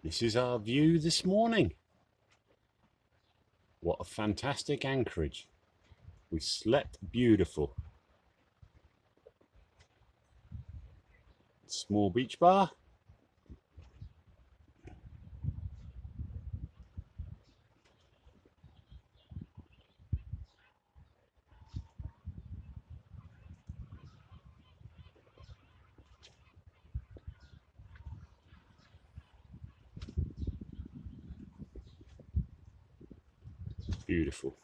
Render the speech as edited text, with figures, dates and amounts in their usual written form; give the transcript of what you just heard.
This is our view this morning. What a fantastic anchorage. We slept beautiful. Small beach bar. Beautiful.